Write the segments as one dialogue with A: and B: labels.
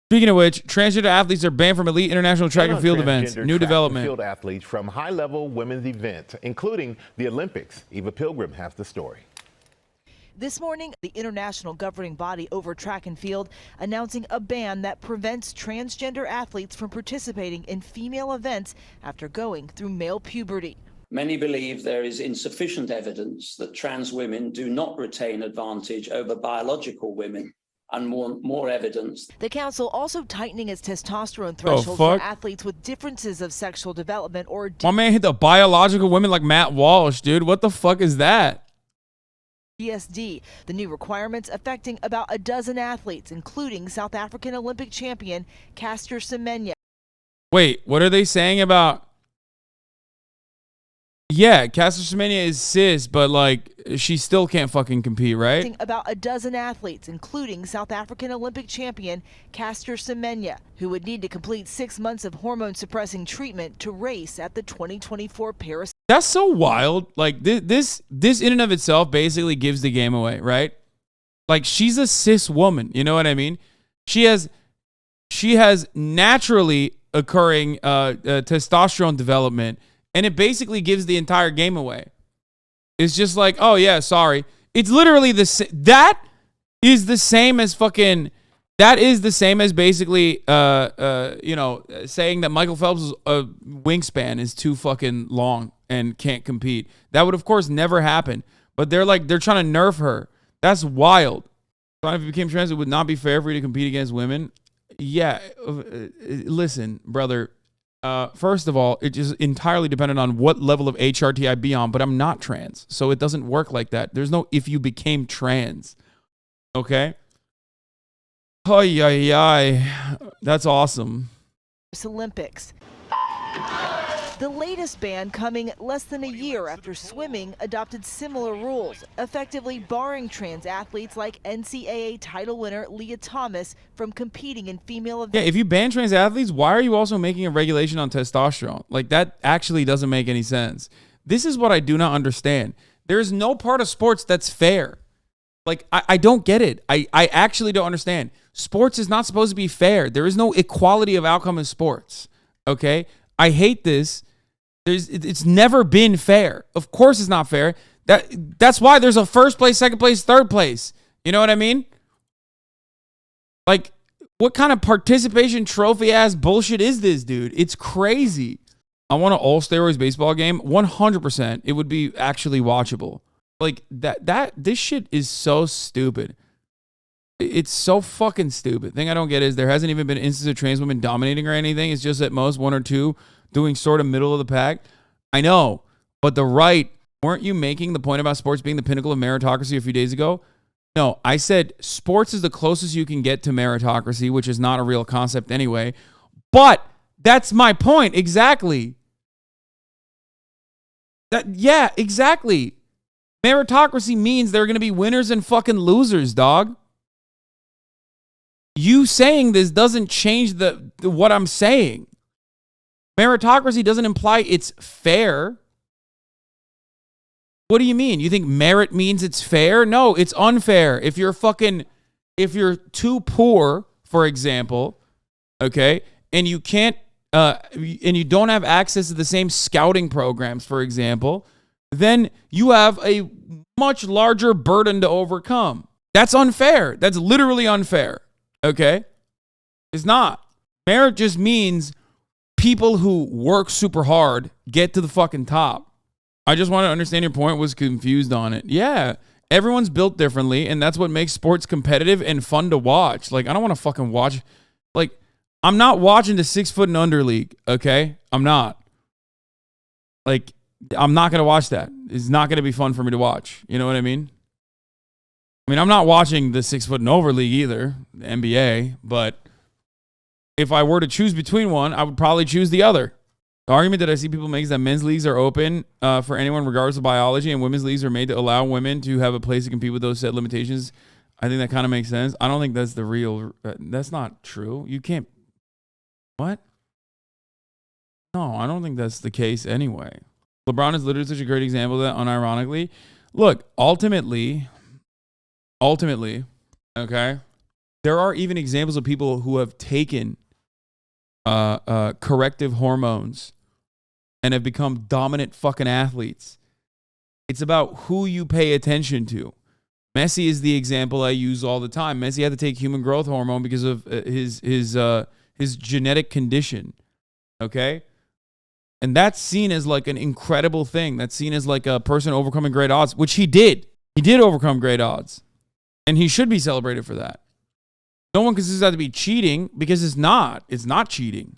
A: Speaking of which, transgender athletes are banned from elite international track and field events. New development.
B: Field athletes from high-level women's events, including the Olympics. Eva Pilgrim has the story.
C: This morning, the international governing body over track and field announcing a ban that prevents transgender athletes from participating in female events after going through male puberty.
D: Many believe there is insufficient evidence that trans women do not retain advantage over biological women, and more evidence.
C: The council also tightening its testosterone threshold for athletes with differences of sexual development or...
A: My man hit the biological women like Matt Walsh, dude. What the fuck is that?
C: PSD, the new requirements affecting about a dozen athletes, including South African Olympic champion Caster Semenya.
A: Wait, what are they saying about... Yeah, Caster Semenya is cis, but like she still can't fucking compete, right?
C: About a dozen athletes, including South African Olympic champion Caster Semenya, who would need to complete 6 months of hormone-suppressing treatment to race at the 2024 Paris.
A: That's so wild. Like this in and of itself basically gives the game away, right? Like she's a cis woman, you know what I mean? She has naturally occurring testosterone development. And it basically gives the entire game away. It's just like, oh yeah, sorry. It's literally that is the same as basically, saying that Michael Phelps' wingspan is too fucking long and can't compete. That would of course never happen. But they're trying to nerf her. That's wild. If you became trans, it would not be fair for you to compete against women. Yeah, listen, brother. First of all, it is entirely dependent on what level of HRT I be on, but I'm not trans, so it doesn't work like that. There's no if you became trans, okay? Oh, yeah. That's awesome.
C: Olympics. The latest ban coming less than a year after swimming adopted similar rules, effectively barring trans athletes like NCAA title winner Leah Thomas from competing in female events.
A: Yeah, if you ban trans athletes, why are you also making a regulation on testosterone? Like, that actually doesn't make any sense. This is what I do not understand. There is no part of sports that's fair. Like, I don't get it. I actually don't understand. Sports is not supposed to be fair. There is no equality of outcome in sports, okay? I hate this. It's never been fair. Of course it's not fair. That's why there's a first place, second place, third place. You know what I mean? Like, what kind of participation trophy ass bullshit is this, dude? It's crazy. I want an all steroids baseball game. 100%. It would be actually watchable. Like this shit is so stupid. It's so fucking stupid. Thing I don't get is there hasn't even been instances of trans women dominating or anything. It's just at most one or two doing sort of middle of the pack. I know, but weren't you making the point about sports being the pinnacle of meritocracy a few days ago? No, I said sports is the closest you can get to meritocracy, which is not a real concept anyway. But that's my point. Exactly. Yeah, exactly. Meritocracy means there are going to be winners and fucking losers, dog. You saying this doesn't change what I'm saying. Meritocracy doesn't imply it's fair. What do you mean? You think merit means it's fair? No, it's unfair. If you're too poor, for example, okay, and you can't, and you don't have access to the same scouting programs, for example, then you have a much larger burden to overcome. That's unfair. That's literally unfair. Okay? It's not. Merit just means people who work super hard get to the fucking top. I just want to understand your point, was confused on it. Yeah, everyone's built differently, and that's what makes sports competitive and fun to watch. Like, I don't want to fucking watch. Like, I'm not watching the 6 foot and under league, okay? I'm not. Like, I'm not going to watch that. It's not going to be fun for me to watch. You know what I mean? I'm not watching the 6 foot and over league either, the NBA, but if I were to choose between one, I would probably choose the other. The argument that I see people make is that men's leagues are open for anyone regardless of biology, and women's leagues are made to allow women to have a place to compete with those set limitations. I think that kind of makes sense. I don't think that's the real... that's not true. You can't... What? No, I don't think that's the case anyway. LeBron is literally such a great example of that, unironically. Look, ultimately, okay, there are even examples of people who have taken corrective hormones and have become dominant fucking athletes. It's about who you pay attention to. Messi is the example I use all the time. Messi had to take human growth hormone because of his genetic condition. Okay? And that's seen as like an incredible thing. That's seen as like a person overcoming great odds, which he did. He did overcome great odds. And he should be celebrated for that. No one considers that to be cheating because it's not. It's not cheating.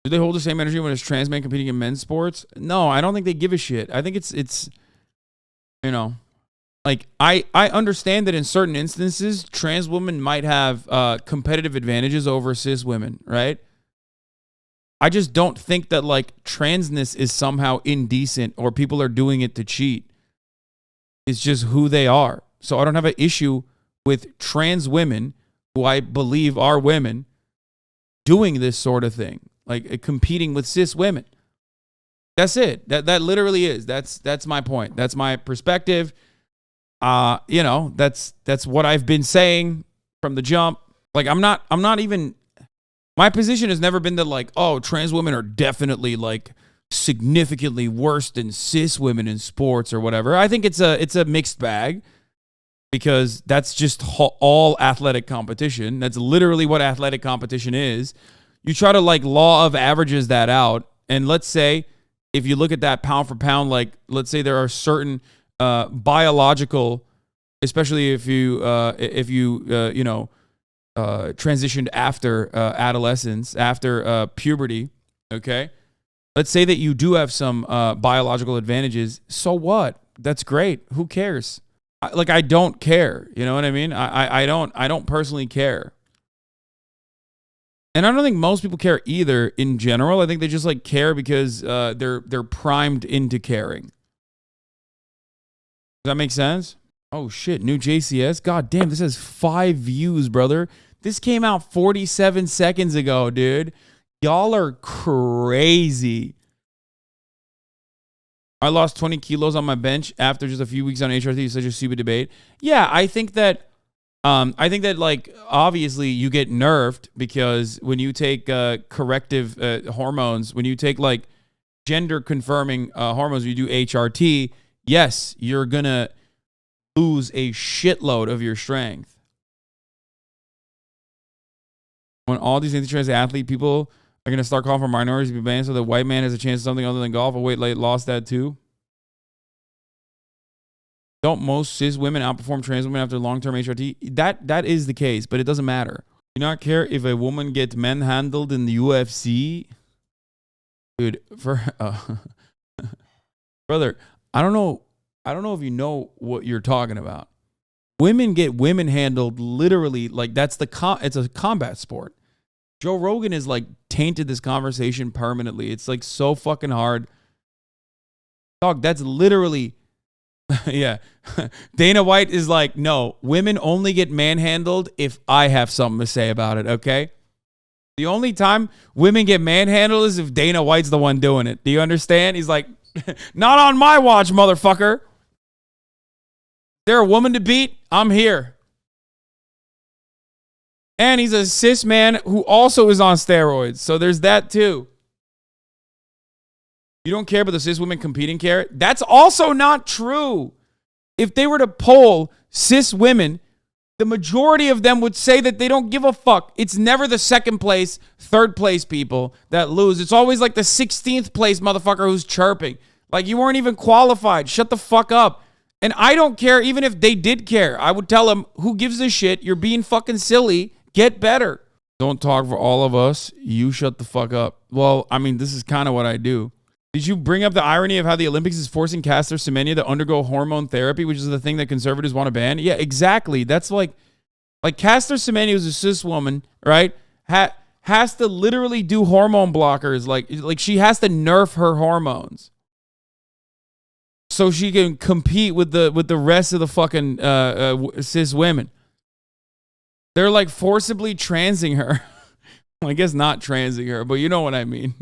A: Do they hold the same energy when it's trans men competing in men's sports? No, I don't think they give a shit. I think it's you know, like I understand that in certain instances, trans women might have competitive advantages over cis women, right? I just don't think that like transness is somehow indecent or people are doing it to cheat. It's just who they are. So I don't have an issue with trans women who I believe are women doing this sort of thing, like competing with cis women. That's it. That literally is. That's my point. That's my perspective. You know, that's what I've been saying from the jump. Like I'm not even, my position has never been that like, oh, trans women are definitely like significantly worse than cis women in sports or whatever. I think it's a mixed bag because that's just all athletic competition. That's literally what athletic competition is. You try to like law of averages that out. And let's say if you look at that pound for pound, like let's say there are certain biological, especially if you transitioned after adolescence, after puberty, okay? Let's say that you do have some biological advantages. So what? That's great. Who cares? I don't care. You know what I mean? I don't personally care. And I don't think most people care either in general. I think they just like care because they're primed into caring. Does that make sense? Oh shit, new JCS. God damn, this has 5 views, brother. This came out 47 seconds ago, dude. Y'all are crazy. I lost 20 kilos on my bench after just a few weeks on HRT. Such a stupid debate. Yeah, I think that like obviously you get nerfed because when you take corrective hormones, when you take like gender confirming hormones, you do HRT. Yes, you're gonna lose a shitload of your strength. When all these anti-trans athlete people are going to start calling for minorities to be banned so the white man has a chance at something other than golf. Oh, wait, like, lost that too? Don't most cis women outperform trans women after long-term HRT? That is the case, but it doesn't matter. Do you not care if a woman gets manhandled in the UFC? Dude, brother, I don't know if you know what you're talking about. Women get women handled literally, like that's it's a combat sport. Joe Rogan is like tainted this conversation permanently. It's like so fucking hard. Dog, that's literally, yeah. Dana White is like, no, women only get manhandled if I have something to say about it, okay? The only time women get manhandled is if Dana White's the one doing it. Do you understand? He's like, not on my watch, motherfucker. They're a woman to beat. I'm here. And he's a cis man who also is on steroids. So there's that too. You don't care about the cis women competing care? That's also not true. If they were to poll cis women, the majority of them would say that they don't give a fuck. It's never the second place, third place people that lose. It's always like the 16th place motherfucker who's chirping. Like you weren't even qualified. Shut the fuck up. And I don't care even if they did care. I would tell them, who gives a shit? You're being fucking silly. Get better. Don't talk for all of us. You shut the fuck up. Well, I mean, this is kind of what I do. Did you bring up the irony of how the Olympics is forcing Caster Semenya to undergo hormone therapy, which is the thing that conservatives want to ban? Yeah, exactly. That's like Caster Semenya, who's a cis woman, right? Has to literally do hormone blockers. Like she has to nerf her hormones so she can compete with the rest of the fucking cis women. They're like forcibly transing her. Well, I guess not transing her, but you know what I mean.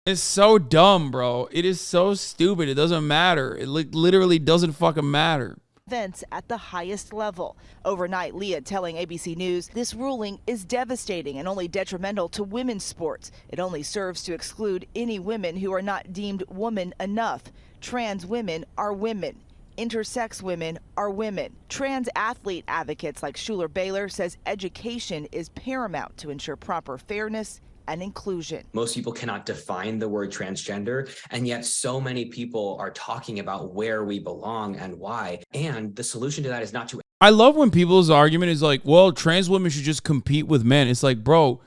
A: It's so dumb, bro. It is so stupid. It doesn't matter. It literally doesn't fucking matter.
C: events at the highest level. Overnight, Leah telling ABC News this ruling is devastating and only detrimental to women's sports. It only serves to exclude any women who are not deemed woman enough. Trans women are women. Intersex women are women. Trans athlete advocates like Schuler Baylor says education is paramount to ensure proper fairness and inclusion.
E: Most people cannot define the word transgender, and yet so many people are talking about where we belong and why. And the solution to that is not to.
A: I love when people's argument is like, well, trans women should just compete with men. It's like, bro,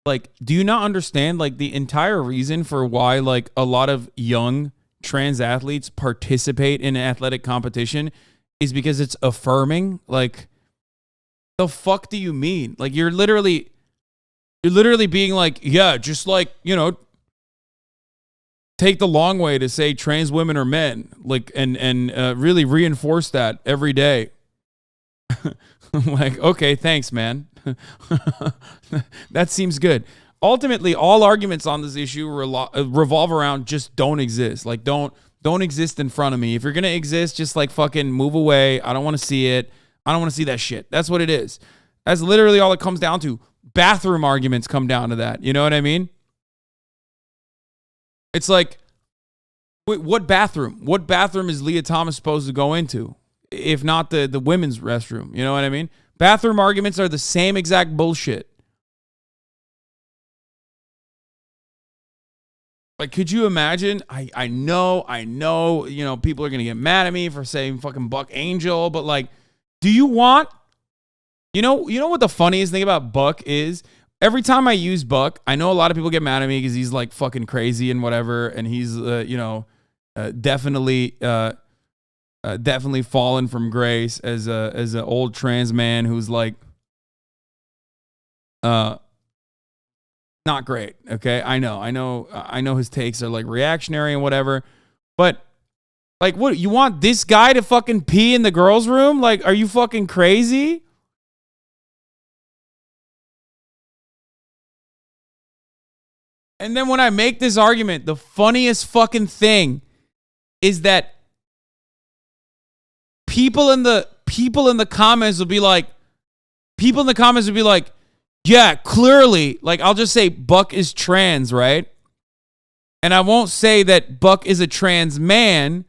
A: like, do you not understand like the entire reason for why like a lot of young trans athletes participate in athletic competition is because it's affirming? Like, the fuck do you mean? Like, you're literally being like, yeah, just like, you know, take the long way to say trans women are men, like, and really reinforce that every day. Like, okay, thanks, man. That seems good. Ultimately, all arguments on this issue revolve around just don't exist. Like, don't exist in front of me. If you're gonna exist, just like fucking move away. I don't want to see it. I don't want to see that shit. That's what it is. That's literally all it comes down to. Bathroom arguments come down to that. You know what I mean? It's like, wait, what bathroom? What bathroom is Leah Thomas supposed to go into? If not the women's restroom. You know what I mean? Bathroom arguments are the same exact bullshit. Like, could you imagine? I know, you know, people are going to get mad at me for saying fucking Buck Angel, but like, do you want, you know what the funniest thing about Buck is? Every time I use Buck, I know a lot of people get mad at me because he's like fucking crazy and whatever, and he's definitely fallen from grace as an old trans man who's like not great. Okay, I know his takes are like reactionary and whatever, but like, what, you want this guy to fucking pee in the girls' room? Like, are you fucking crazy? And then when I make this argument, the funniest fucking thing is that people in the comments will be like, yeah, clearly, like, I'll just say Buck is trans, right? And I won't say that Buck is a trans man,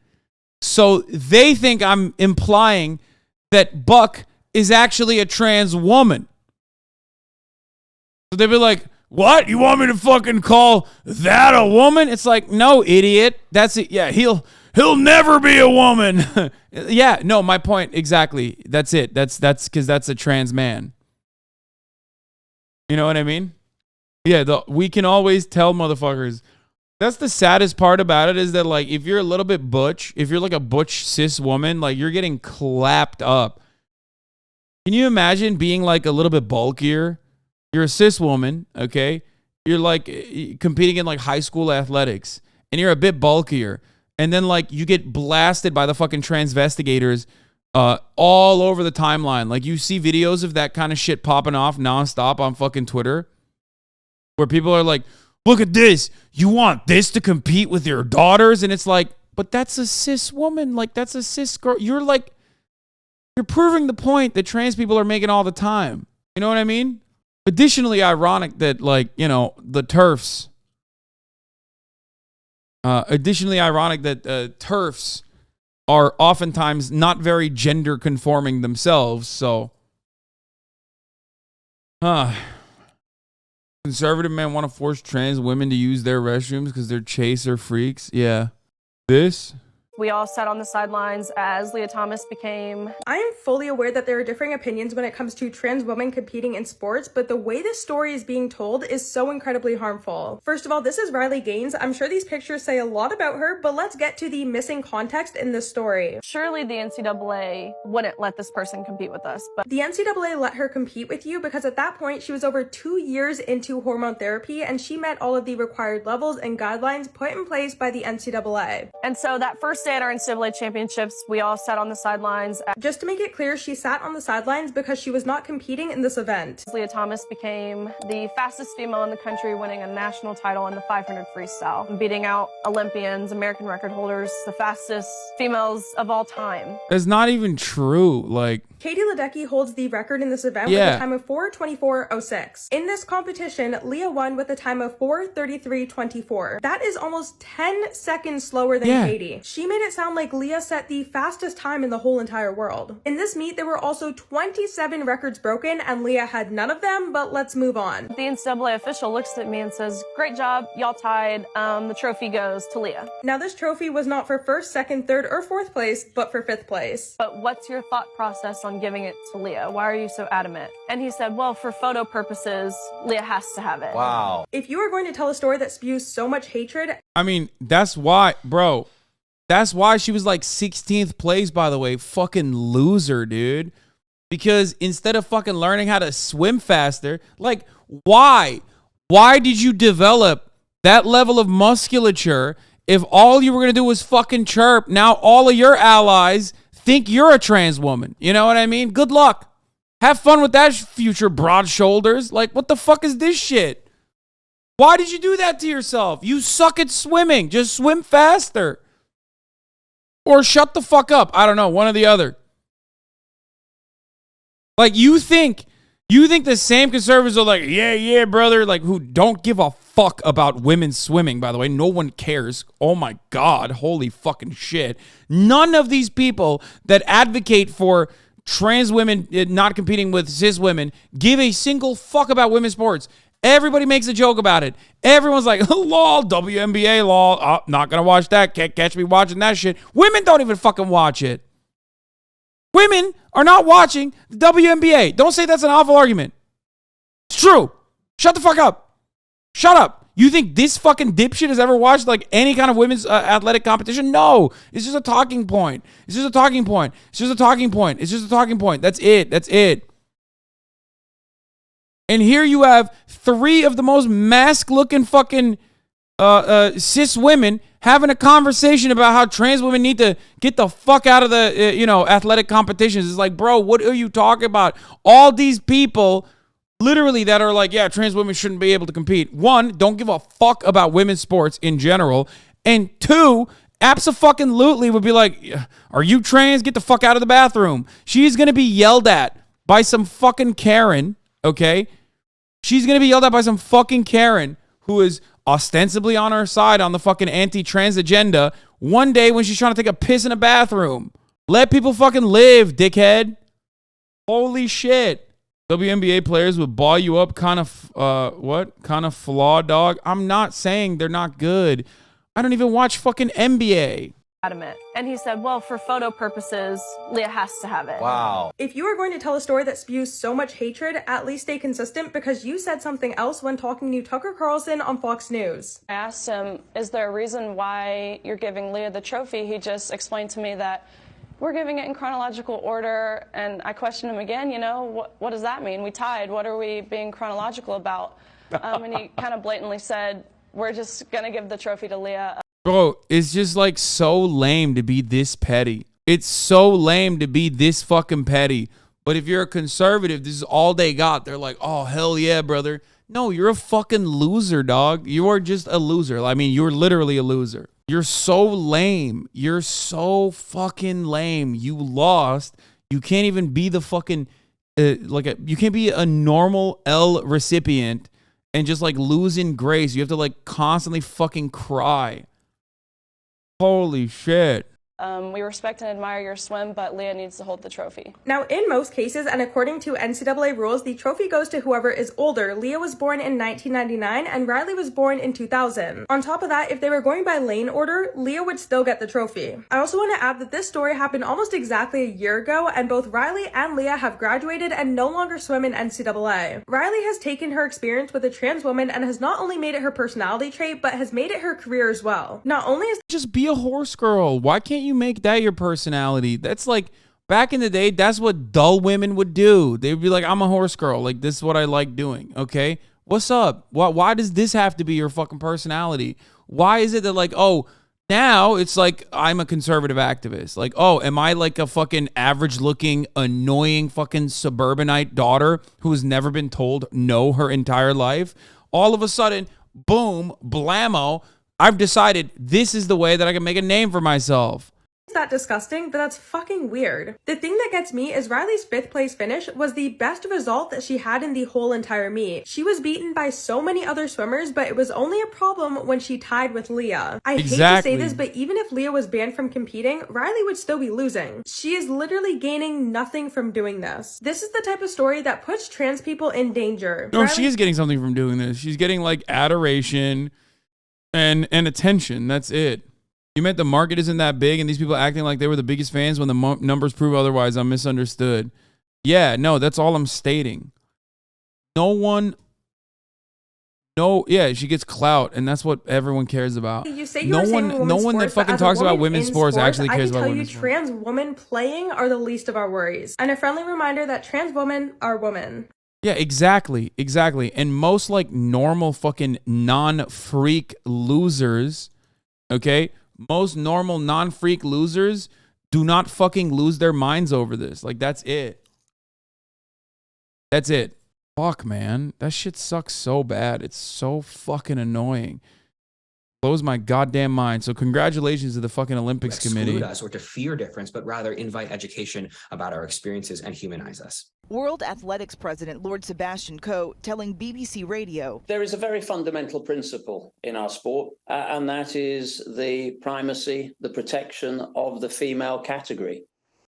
A: so they think I'm implying that Buck is actually a trans woman. So they'll be like, what? You want me to fucking call that a woman? It's like, no, idiot. That's it. Yeah, he'll never be a woman. Yeah, no, my point exactly. That's it. That's because that's a trans man. You know what I mean? Yeah, we can always tell motherfuckers. That's the saddest part about it, is that like, if you're a little bit butch, if you're like a butch cis woman, like, you're getting clapped up. Can you imagine being like a little bit bulkier? You're a cis woman, okay? You're like competing in like high school athletics, and you're a bit bulkier. And then like you get blasted by the fucking transvestigators all over the timeline. Like, you see videos of that kind of shit popping off nonstop on fucking Twitter, where people are like, look at this. You want this to compete with your daughters? And it's like, but that's a cis woman. Like, that's a cis girl. You're proving the point that trans people are making all the time. You know what I mean? Additionally ironic that, like, you know, the TERFs. TERFs are oftentimes not very gender conforming themselves. So, conservative men want to force trans women to use their restrooms because they're chaser freaks. Yeah. This.
F: We all sat on the sidelines as Leah Thomas became.
G: I am fully aware that there are differing opinions when it comes to trans women competing in sports, but the way this story is being told is so incredibly harmful. First of all, this is Riley Gaines. I'm sure these pictures say a lot about her, but let's get to the missing context in this story.
F: Surely the NCAA wouldn't let this person compete with us, but
G: the NCAA let her compete with you because at that point she was over 2 years into hormone therapy and she met all of the required levels and guidelines put in place by the NCAA.
F: And so that first day at our NCAA championships, we all sat on the sidelines.
G: Just to make it clear, she sat on the sidelines because she was not competing in this event.
F: Leah Thomas became the fastest female in the country, winning a national title in the 500 freestyle, beating out Olympians, American record holders, the fastest females of all time.
A: That's not even true. Like,
G: Katie Ledecky holds the record in this event with a time of 4:24.06. In this competition, Leah won with a time of 4:33.24. That is almost 10 seconds slower than Katie. She made it sound like Leah set the fastest time in the whole entire world. In this meet, there were also 27 records broken, and Leah had none of them, but let's move on.
F: The NCAA official looks at me and says, "Great job, y'all tied. The trophy goes to Leah."
G: Now, this trophy was not for first, second, third, or fourth place, but for fifth place.
F: But what's your thought process on giving it to Leah? Why are you so adamant? And he said, well, for photo purposes, Leah has to have it.
E: Wow.
G: If you are going to tell a story that spews so much hatred...
A: I mean, that's why, bro. That's why she was like 16th place, by the way. Fucking loser, dude. Because instead of fucking learning how to swim faster, like, why? Why did you develop that level of musculature if all you were going to do was fucking chirp? Now all of your allies think you're a trans woman. You know what I mean? Good luck. Have fun with that, future broad shoulders. Like, what the fuck is this shit? Why did you do that to yourself? You suck at swimming. Just swim faster. Or shut the fuck up. I don't know. One or the other. Like, you think the same conservatives are like, yeah, brother, like, who don't give a fuck about women swimming, by the way. No one cares. Oh my God. Holy fucking shit. None of these people that advocate for trans women not competing with cis women give a single fuck about women's sports. Everybody makes a joke about it. Everyone's like, lol, WNBA, lol. Oh, not gonna watch that. Can't catch me watching that shit. Women don't even fucking watch it. Women are not watching the WNBA. Don't say that's an awful argument. It's true. Shut the fuck up. Shut up. You think this fucking dipshit has ever watched like any kind of women's athletic competition? No. It's just a talking point. It's just a talking point. It's just a talking point. It's just a talking point. That's it. That's it. And here you have three of the most mask-looking fucking cis women having a conversation about how trans women need to get the fuck out of the, athletic competitions. It's like, bro, what are you talking about? All these people literally that are like, yeah, trans women shouldn't be able to compete. One, don't give a fuck about women's sports in general. And two, abso-fucking-lutely would be like, are you trans? Get the fuck out of the bathroom. She's going to be yelled at by some fucking Karen, okay? She's going to be yelled at by some fucking Karen who is ostensibly on her side on the fucking anti-trans agenda one day when she's trying to take a piss in a bathroom. Let people fucking live, dickhead. Holy shit. WNBA players would ball you up kind of, kind of flawed, dog. I'm not saying they're not good. I don't even watch fucking NBA.
F: Adamant. And he said, well, for photo purposes, Leah has to have it.
E: Wow.
G: If you are going to tell a story that spews so much hatred, at least stay consistent because you said something else when talking to Tucker Carlson on Fox News.
F: I asked him, is there a reason why you're giving Leah the trophy? He just explained to me that we're giving it in chronological order. And I questioned him again, what does that mean? We tied. What are we being chronological about? And he kind of blatantly said, we're just going to give the trophy to Leah.
A: Bro, it's just like so lame to be this petty. It's so lame to be this fucking petty. But if you're a conservative, this is all they got. They're like, oh, hell yeah, brother. No, you're a fucking loser, dog. You are just a loser. I mean, you're literally a loser. You're so lame. You're so fucking lame. You lost. You can't even be the fucking, you can't be a normal L recipient and just like losing grace. You have to like constantly fucking cry. Holy shit.
F: We respect and admire your swim, but Leah needs to hold the trophy.
G: Now, in most cases, and according to NCAA rules, the trophy goes to whoever is older. Leah was born in 1999, and Riley was born in 2000. On top of that, if they were going by lane order, Leah would still get the trophy. I also want to add that this story happened almost exactly a year ago, and both Riley and Leah have graduated and no longer swim in NCAA. Riley has taken her experience with a trans woman and has not only made it her personality trait, but has made it her career as well. Not only is
A: just be a horse girl. Why can't you make that your personality? That's like back in the day, that's what dull women would do. They'd be like, I'm a horse girl. Like, this is what I like doing. Okay. What's up? Why does this have to be your fucking personality? Why is it that like, oh, Now it's like I'm a conservative activist. Like, oh, am I like a fucking average looking, annoying fucking suburbanite daughter who has never been told no her entire life? All of a sudden, boom, blammo, I've decided this is the way that I can make a name for myself.
G: It's not disgusting, but that's fucking weird. The thing that gets me is Riley's 5th place finish was the best result that she had in the whole entire meet. She was beaten by so many other swimmers, but it was only a problem when she tied with Leah. I hate to say this, but even if Leah was banned from competing, Riley would still be losing. She is literally gaining nothing from doing this. This is the type of story that puts trans people in danger.
A: No, she is getting something from doing this. She's getting like adoration and attention. That's it. You meant the market isn't that big and these people acting like they were the biggest fans when the numbers prove otherwise. I'm misunderstood. Yeah, no, that's all I'm stating. She gets clout, and that's what everyone cares about.
G: You say
A: no one that fucking talks about women's sports actually cares about women's sports.
G: Trans women playing are the least of our worries. And a friendly reminder that trans women are women.
A: Yeah, exactly. And most like normal fucking non-freak losers, okay? Most normal non-freak losers do not fucking lose their minds over this. Like, that's it. That's it. Fuck, man. That shit sucks so bad. It's so fucking annoying. Blows my goddamn mind. So congratulations to the fucking Olympics committee.
E: Us or to fear difference, but rather invite education about our experiences and humanize us.
C: World Athletics President Lord Sebastian Coe telling BBC Radio.
D: There is a very fundamental principle in our sport, and that is the primacy, the protection of the female category.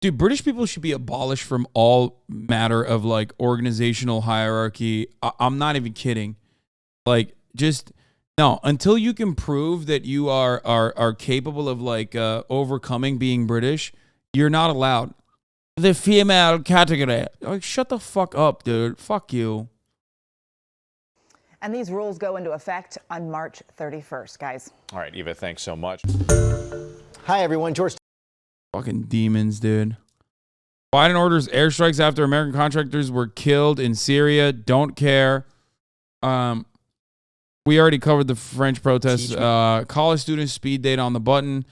A: Dude, British people should be abolished from all matter of like organizational hierarchy. I'm not even kidding. Like, just no, until you can prove that you are capable of like overcoming being British, you're not allowed. The female category. Like, shut the fuck up, dude. Fuck you.
H: And these rules go into effect on March 31st, guys.
I: All right, Eva, thanks so much.
J: Hi, everyone. George.
A: Fucking demons, dude. Biden orders airstrikes after American contractors were killed in Syria. Don't care. We already covered the French protests. College students speed date on the button.